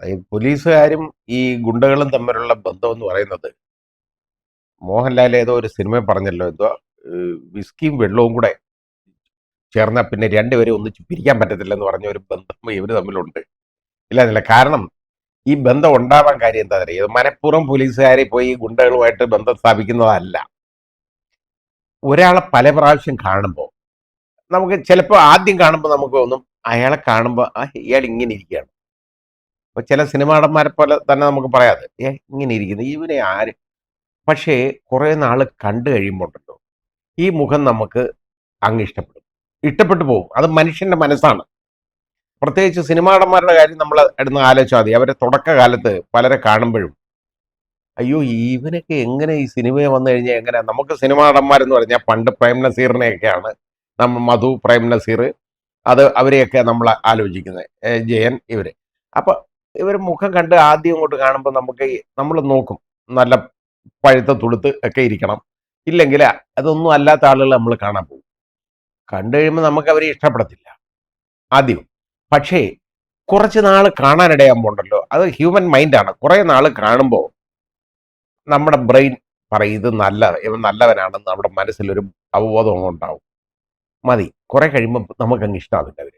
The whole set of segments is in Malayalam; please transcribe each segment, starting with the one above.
ഈ പോലീസുകാരും ഈ ഗുണ്ടകളും തമ്മിലുള്ള ബന്ധം എന്ന് പറയുന്നത് മോഹൻലാൽ ഏതോ ഒരു സിനിമ പറഞ്ഞല്ലോ എന്തോ വിസ്കിയും വെള്ളവും കൂടെ ചേർന്നാൽ പിന്നെ രണ്ടുപേരും ഒന്നിച്ച് പിരിക്കാൻ പറ്റത്തില്ലെന്ന് പറഞ്ഞ ഒരു ബന്ധം ഇവർ തമ്മിലുണ്ട്. ഇല്ല കാരണം ഈ ബന്ധം ഉണ്ടാവാൻ കാര്യം എന്താ പറയുക, ഇത് മനഃപൂർവ്വം പോലീസുകാരെ പോയി ഈ ഗുണ്ടകളുമായിട്ട് ബന്ധം സ്ഥാപിക്കുന്നതല്ല. ഒരാളെ പല പ്രാവശ്യം കാണുമ്പോൾ നമുക്ക് ചിലപ്പോൾ ആദ്യം കാണുമ്പോൾ നമുക്ക് തോന്നും അയാളെ കാണുമ്പോൾ ഇയാൾ ഇങ്ങനെ ഇരിക്കുകയാണ്. അപ്പൊ ചില സിനിമാ നടന്മാരെ പോലെ തന്നെ നമുക്ക് പറയാതെ ഇങ്ങനെ ഇരിക്കുന്നു ഇവനെ ആര്. പക്ഷേ കുറെ നാൾ കണ്ടു കഴിയുമ്പോണ്ടല്ലോ ഈ മുഖം നമുക്ക് അങ്ങ് ഇഷ്ടപ്പെട്ടു പോകും. അത് മനുഷ്യന്റെ മനസ്സാണ്. പ്രത്യേകിച്ച് സിനിമാ നടന്മാരുടെ കാര്യം നമ്മൾ എടുന്ന് ആലോചിച്ചാൽ മതി. അവരെ തുടക്കകാലത്ത് പലരെ കാണുമ്പോഴും അയ്യോ ഇവനൊക്കെ എങ്ങനെ ഈ സിനിമയെ വന്നു കഴിഞ്ഞാൽ എങ്ങനെ. നമുക്ക് സിനിമാ നടന്മാരെന്ന് പറഞ്ഞാൽ പണ്ട് പ്രേം നസീറിനെയൊക്കെയാണ് നമ്മൾ, മധു, പ്രേം നസീർ, അത് അവരെയൊക്കെ നമ്മൾ ആലോചിക്കുന്നത്, ജയൻ, ഇവര്. അപ്പൊ ഇവർ മുഖം കണ്ട് ആദ്യം ഇങ്ങോട്ട് കാണുമ്പോൾ നമ്മൾ നോക്കും, നല്ല പഴുത്ത തുടുത്ത് ഒക്കെ ഇരിക്കണം, ഇല്ലെങ്കിൽ അതൊന്നും അല്ലാത്ത ആളുകൾ നമ്മൾ കാണാൻ പോകും. കണ്ടു കഴിയുമ്പോൾ നമുക്ക് അവരെ ഇഷ്ടപ്പെടത്തില്ല ആദ്യം. പക്ഷേ കുറച്ച് നാൾ കാണാനിടയാകുമ്പോണ്ടല്ലോ, അത് ഹ്യൂമൻ മൈൻഡാണ്. കുറെ നാൾ കാണുമ്പോൾ നമ്മുടെ ബ്രെയിൻ പറയും ഇവൻ നല്ലവനാണെന്ന് നമ്മുടെ മനസ്സിലൊരു അവബോധം ഉണ്ടാവും. മതി, കുറെ കഴിയുമ്പോൾ നമുക്കങ്ങ് ഇഷ്ടമാവില്ല അവര്.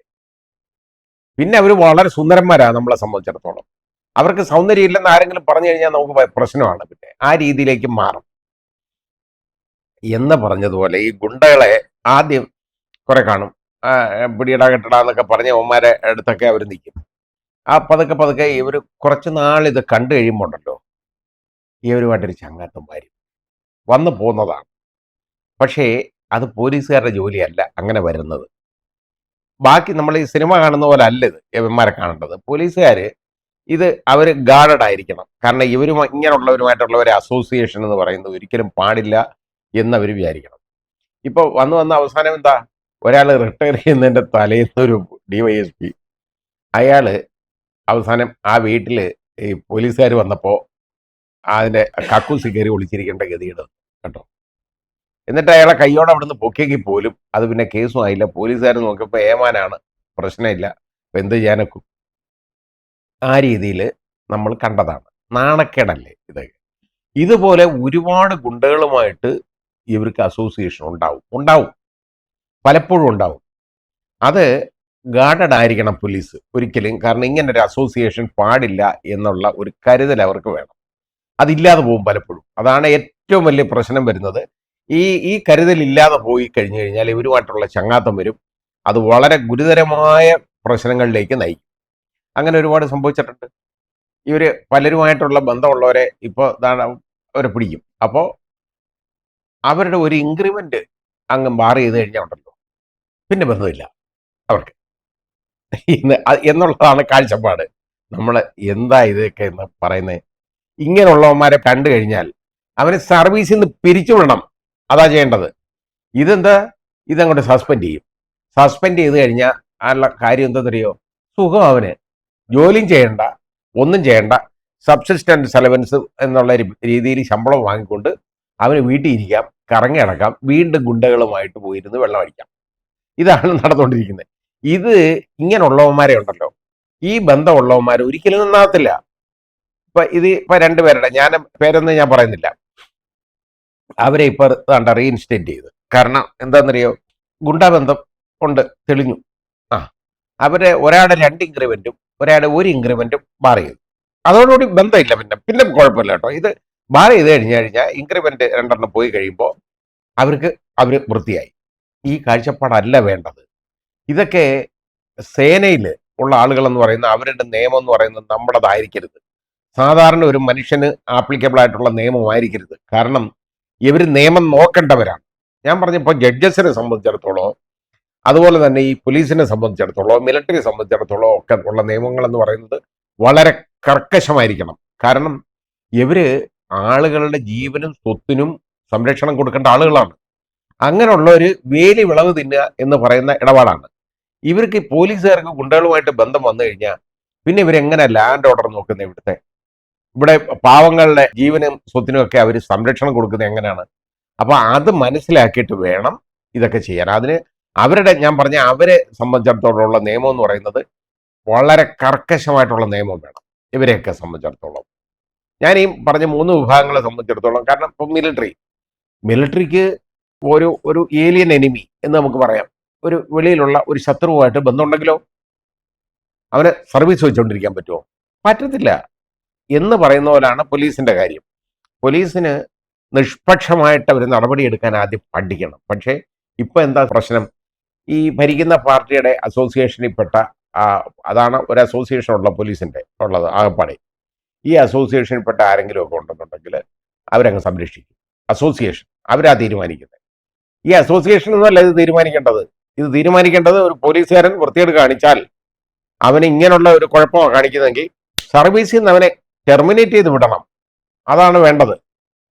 പിന്നെ അവർ വളരെ സുന്ദരന്മാരാണ് നമ്മളെ സംബന്ധിച്ചിടത്തോളം. അവർക്ക് സൗന്ദര്യം ഇല്ലെന്ന് ആരെങ്കിലും പറഞ്ഞു കഴിഞ്ഞാൽ നമുക്ക് പ്രശ്നമാണ്. പിന്നെ ആ രീതിയിലേക്ക് മാറും. എന്ന് പറഞ്ഞതുപോലെ ഈ ഗുണ്ടകളെ ആദ്യം കുറെ കാണും, പിടിയടാ കെട്ടടാ എന്നൊക്കെ പറഞ്ഞ അവന്മാരെ അടുത്തൊക്കെ അവർ നിൽക്കും. ആ പതുക്കെ ഇവർ കുറച്ച് നാൾ ഇത് കണ്ടു കഴിയുമ്പോൾ ഉണ്ടല്ലോ ഇവരുമായിട്ടൊരു ചങ്ങാത്തം വന്നു പോകുന്നതാണ്. പക്ഷേ അത് പോലീസുകാരുടെ ജോലിയല്ല അങ്ങനെ വരുന്നത്. ബാക്കി നമ്മൾ ഈ സിനിമ കാണുന്ന പോലെ അല്ല ഇത് ഇവന്മാരെ കാണേണ്ടത്. പോലീസുകാർ ഇത് അവർ ഗാർഡഡ് ആയിരിക്കണം. കാരണം ഇങ്ങനെയുള്ളവരുമായിട്ടുള്ള ഒരു അസോസിയേഷൻ എന്ന് പറയുന്നത് ഒരിക്കലും പാടില്ല എന്നവർ വിചാരിക്കണം. ഇപ്പോൾ വന്ന് അവസാനം എന്താ, ഒരാൾ റിട്ടയർ ചെയ്യുന്നതിൻ്റെ തലേന്നൊരു DYSP അയാൾ അവസാനം ആ വീട്ടിൽ ഈ പോലീസുകാർ വന്നപ്പോൾ അതിൻ്റെ കക്കൂസി കയറി ഒളിച്ചിരിക്കേണ്ട ഗതിയുടെ കേട്ടോ. എന്നിട്ട് അയാളെ കയ്യോടെ അവിടുന്ന് പൊക്കിയെങ്കിൽ പോലും അത് പിന്നെ കേസും ആയില്ല. പോലീസുകാർ നോക്കിയപ്പോൾ ഏമാനാണ്, പ്രശ്നമില്ല, ഇപ്പം എന്ത് ചെയ്യാനൊക്കും. ആ രീതിയിൽ നമ്മൾ കണ്ടതാണ്. നാണക്കേടല്ലേ ഇതൊക്കെ. ഇതുപോലെ ഒരുപാട് ഗുണ്ടകളുമായിട്ട് ഇവർക്ക് അസോസിയേഷൻ ഉണ്ടാവും, പലപ്പോഴും ഉണ്ടാവും. അത് ഗാർഡഡ് ആയിരിക്കണം പോലീസ് ഒരിക്കലും. കാരണം ഇങ്ങനെ ഒരു അസോസിയേഷൻ പാടില്ല എന്നുള്ള ഒരു കരുതൽ അവർക്ക് വേണം. അതില്ലാതെ പോകും പലപ്പോഴും. അതാണ് ഏറ്റവും വലിയ പ്രശ്നം വരുന്നത്. ഈ കരുതൽ ഇല്ലാതെ പോയി കഴിഞ്ഞു കഴിഞ്ഞാൽ ഇവരുമായിട്ടുള്ള ചങ്ങാത്തം വരും. അത് വളരെ ഗുരുതരമായ പ്രശ്നങ്ങളിലേക്ക് നയിക്കും. അങ്ങനെ ഒരുപാട് സംഭവിച്ചിട്ടുണ്ട്. ഇവര് പലരുമായിട്ടുള്ള ബന്ധമുള്ളവരെ ഇപ്പോൾ അവരെ പിടിക്കും. അപ്പോൾ അവരുടെ ഒരു ഇൻക്രിമെന്റ് അങ്ങ് മാറി ചെയ്ത് കഴിഞ്ഞാൽ ഉണ്ടല്ലോ പിന്നെ ബന്ധമില്ല അവർക്ക് എന്നുള്ളതാണ് കാഴ്ചപ്പാട്. നമ്മൾ എന്താ ഇതൊക്കെ എന്ന് പറയുന്നത്. ഇങ്ങനെയുള്ളവന്മാരെ കണ്ടു കഴിഞ്ഞാൽ അവനെ സർവീസിൽ നിന്ന് പിരിച്ചുവിടണം. അതാ ചെയ്യേണ്ടത്. ഇതങ്ങോട്ട് സസ്പെൻഡ് ചെയ്ത് കഴിഞ്ഞാൽ ഉള്ള കാര്യം എന്താണെന്നറിയോ, സുഖം. അവന് ജോലിയും ചെയ്യണ്ട, ഒന്നും ചെയ്യണ്ട, സബ്സിസ്റ്റൻസ് അലവൻസ് എന്നുള്ള രീതിയിൽ ശമ്പളം വാങ്ങിക്കൊണ്ട് അവന് വീട്ടിൽ ഇരിക്കാം, കറങ്ങി നടക്കാം, വീണ്ടും ഗുണ്ടകളുമായിട്ട് പോയിരുന്ന് വെള്ളം അടിക്കാം. ഇതാണ് നടന്നുകൊണ്ടിരിക്കുന്നത്. ഇത് ഇങ്ങനെയുള്ളവന്മാരെ ഉണ്ടല്ലോ, ഈ ബന്ധമുള്ളവന്മാർ ഒരിക്കലും നന്നാകത്തില്ല. ഇപ്പൊ രണ്ടുപേരുടെ പേരൊന്നും ഞാൻ പറയുന്നില്ല, അവരെ ഇപ്പൊ റീഇൻസ്റ്റേറ്റ് ചെയ്ത്. കാരണം എന്താണെന്നറിയോ, ഗുണ്ടാബന്ധം കൊണ്ട് തെളിഞ്ഞു. അവരെ ഒരാളുടെ 2 ഇൻക്രിമെന്റും ഒരാളുടെ 1 ഇൻക്രിമെന്റും ബാർ ചെയ്തു. അതോടുകൂടി ബന്ധമില്ല. പിന്നെ കുഴപ്പമില്ല കേട്ടോ. ഇത് ബാർ ചെയ്ത് കഴിഞ്ഞാൽ ഇൻക്രിമെന്റ് 2 പോയി കഴിയുമ്പോൾ അവർ വൃത്തിയായി. ഈ കാഴ്ചപ്പാടല്ല വേണ്ടത്. ഇതൊക്കെ സേനയിൽ ഉള്ള ആളുകളെന്ന് പറയുന്ന അവരുടെ നിയമം എന്ന് പറയുന്നത് നമ്മുടേതായിരിക്കരുത്. സാധാരണ ഒരു മനുഷ്യന് ആപ്ലിക്കബിൾ ആയിട്ടുള്ള നിയമമായിരിക്കരുത്. കാരണം ഇവർ നിയമം നോക്കേണ്ടവരാണ്. ഞാൻ പറഞ്ഞപ്പോൾ ജഡ്ജസിനെ സംബന്ധിച്ചിടത്തോളം, അതുപോലെ തന്നെ ഈ പോലീസിനെ സംബന്ധിച്ചിടത്തോളം, മിലിറ്ററി സംബന്ധിച്ചിടത്തോളം ഒക്കെ ഉള്ള നിയമങ്ങൾ എന്ന് പറയുന്നത് വളരെ കർക്കശമായിരിക്കണം. കാരണം ഇവര് ആളുകളുടെ ജീവനും സ്വത്തിനും സംരക്ഷണം കൊടുക്കേണ്ട ആളുകളാണ്. അങ്ങനെയുള്ള ഒരു വേലി വിളവ് തിന്നുക എന്ന് പറയുന്ന ഇടപാടാണ്. ഇവർക്ക് പോലീസുകാർക്ക് ഗുണ്ടകളുമായിട്ട് ബന്ധം വന്നു കഴിഞ്ഞാൽ പിന്നെ ഇവരെങ്ങനെ ലാൻഡ് ഓർഡർ നോക്കുന്നത്? ഇവിടെ പാവങ്ങളുടെ ജീവനും സ്വത്തിനും ഒക്കെ അവർ സംരക്ഷണം കൊടുക്കുന്നത് എങ്ങനെയാണ്? അപ്പൊ അത് മനസ്സിലാക്കിയിട്ട് വേണം ഇതൊക്കെ ചെയ്യാൻ. അതിന് അവരെ സംബന്ധിച്ചിടത്തോളമുള്ള നിയമം എന്ന് പറയുന്നത് വളരെ കർക്കശമായിട്ടുള്ള നിയമം വേണം. ഇവരെയൊക്കെ സംബന്ധിച്ചിടത്തോളം. ഞാൻ ഈ പറഞ്ഞ 3 വിഭാഗങ്ങളെ സംബന്ധിച്ചിടത്തോളം, കാരണം ഇപ്പം മിലിറ്ററിക്ക് ഒരു ഒരു ഏലിയൻ എനിമി എന്ന് നമുക്ക് പറയാം. ഒരു വെളിയിലുള്ള ഒരു ശത്രുവുമായിട്ട് ബന്ധമുണ്ടെങ്കിലോ അവന് സർവീസ് വെച്ചുകൊണ്ടിരിക്കാൻ പറ്റുമോ? പറ്റത്തില്ല. എന്ന് പറയുന്ന പോലാണ് പോലീസിന്റെ കാര്യം. പോലീസിന് നിഷ്പക്ഷമായിട്ട് അവർ നടപടിയെടുക്കാൻ ആദ്യം പഠിക്കണം. പക്ഷേ ഇപ്പൊ എന്താ പ്രശ്നം? ഈ ഭരിക്കുന്ന പാർട്ടിയുടെ അസോസിയേഷനിൽപ്പെട്ട അതാണ് ഒരു അസോസിയേഷൻ ഉള്ള പോലീസിന്റെ ഉള്ളത് ആകപ്പാടെ. ഈ അസോസിയേഷനിൽപ്പെട്ട ആരെങ്കിലും ഒക്കെ ഉണ്ടെന്നുണ്ടെങ്കിൽ അവരങ്ങ് സംരക്ഷിക്കും. അസോസിയേഷൻ അവരാ തീരുമാനിക്കുന്നത്. ഈ അസോസിയേഷൻ ഒന്നുമല്ല ഇത് തീരുമാനിക്കേണ്ടത്. ഇത് തീരുമാനിക്കേണ്ടത് ഒരു പോലീസുകാരൻ വൃത്തികേട് കാണിച്ചാൽ അവന് ഇങ്ങനെയുള്ള ഒരു കുഴപ്പമോ കാണിക്കുന്നെങ്കിൽ സർവീസിൽ നിന്ന് അവനെ ടെർമിനേറ്റ് ചെയ്ത് വിടണം. അതാണ് വേണ്ടത്.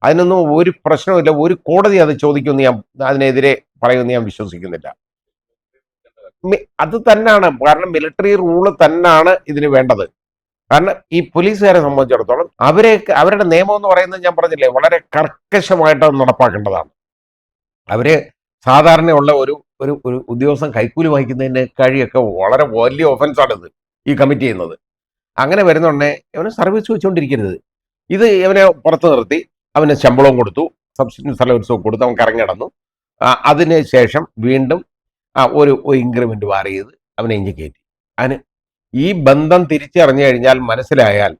അതിനൊന്നും ഒരു പ്രശ്നവുമില്ല. ഒരു കോടതി അത് ചോദിക്കുമെന്ന് അതിനെതിരെ പറയുമെന്ന് ഞാൻ വിശ്വസിക്കുന്നില്ല. അത് തന്നെയാണ്. കാരണം മിലിറ്ററി റൂള് തന്നെയാണ് ഇതിന് വേണ്ടത്. കാരണം ഈ പോലീസുകാരെ സംബന്ധിച്ചിടത്തോളം അവരുടെ നിയമം എന്ന് പറയുന്നത് ഞാൻ പറഞ്ഞില്ലേ, വളരെ കർക്കശമായിട്ട് നടപ്പാക്കേണ്ടതാണ്. അവര് സാധാരണയുള്ള ഒരു ഒരു ഒരു ഉദ്യോഗസ്ഥൻ കൈക്കൂലി വാങ്ങിക്കുന്നതിന് കഴിയൊക്കെ വളരെ വലിയ ഒഫൻസാണിത് ഈ കമ്മിറ്റ് ചെയ്യുന്നത്. അങ്ങനെ വരുന്നുണ്ടേ ഇവന് സർവീസ് വെച്ചുകൊണ്ടിരിക്കരുത്. ഇത് ഇവനെ പുറത്ത് നിർത്തി അവന് ശമ്പളവും കൊടുത്തു, സബ്സിഡൻസ് അലവൻസും കൊടുത്ത് അവൻ കറങ്ങിടന്നു. അതിന് ശേഷം വീണ്ടും ഒരു ഇൻക്രിമെന്റ് വാർ ചെയ്ത് അവനെ ഇഞ്ചി കയറ്റി. അതിന് ഈ ബന്ധം തിരിച്ചറിഞ്ഞു കഴിഞ്ഞാൽ, മനസ്സിലായാൽ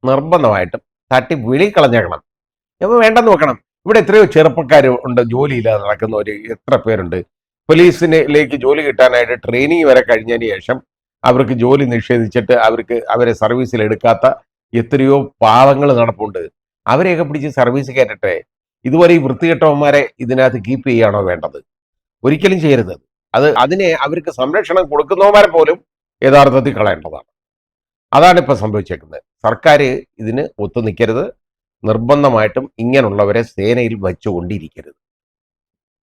നിർബന്ധമായിട്ടും തട്ടി വിളി കളഞ്ഞേക്കണം. അപ്പോൾ വേണ്ടെന്ന് വെക്കണം. ഇവിടെ എത്രയോ ചെറുപ്പക്കാർ ഉണ്ട് ജോലിയില്ലാതെ നടക്കുന്നവർ, എത്ര പേരുണ്ട്. പോലീസിലേക്ക് ജോലി കിട്ടാനായിട്ട് ട്രെയിനിങ് വരെ കഴിഞ്ഞതിന് ശേഷം അവർക്ക് ജോലി നിഷേധിച്ചിട്ട് അവരെ സർവീസിൽ എടുക്കാത്ത എത്രയോ പാവങ്ങൾ നടപ്പുണ്ട്. അവരെയൊക്കെ പിടിച്ച് സർവീസ് കയറ്റട്ടെ. ഇതുപോലെ ഈ വൃത്തികെട്ടവന്മാരെ ഇതിനകത്ത് കീപ്പ് ചെയ്യുകയാണോ വേണ്ടത്? ഒരിക്കലും ചെയ്യരുത്. അതിനെ അവർക്ക് സംരക്ഷണം കൊടുക്കുന്നവന്മാരെ പോലും യഥാർത്ഥത്തിൽ കളയേണ്ടതാണ്. അതാണ് ഇപ്പൊ സംഭവിച്ചേക്കുന്നത്. സർക്കാർ ഇതിന് ഒത്തു നിൽക്കരുത്. നിർബന്ധമായിട്ടും ഇങ്ങനെയുള്ളവരെ സേനയിൽ വെച്ചുകൊണ്ടിരിക്കരുത്.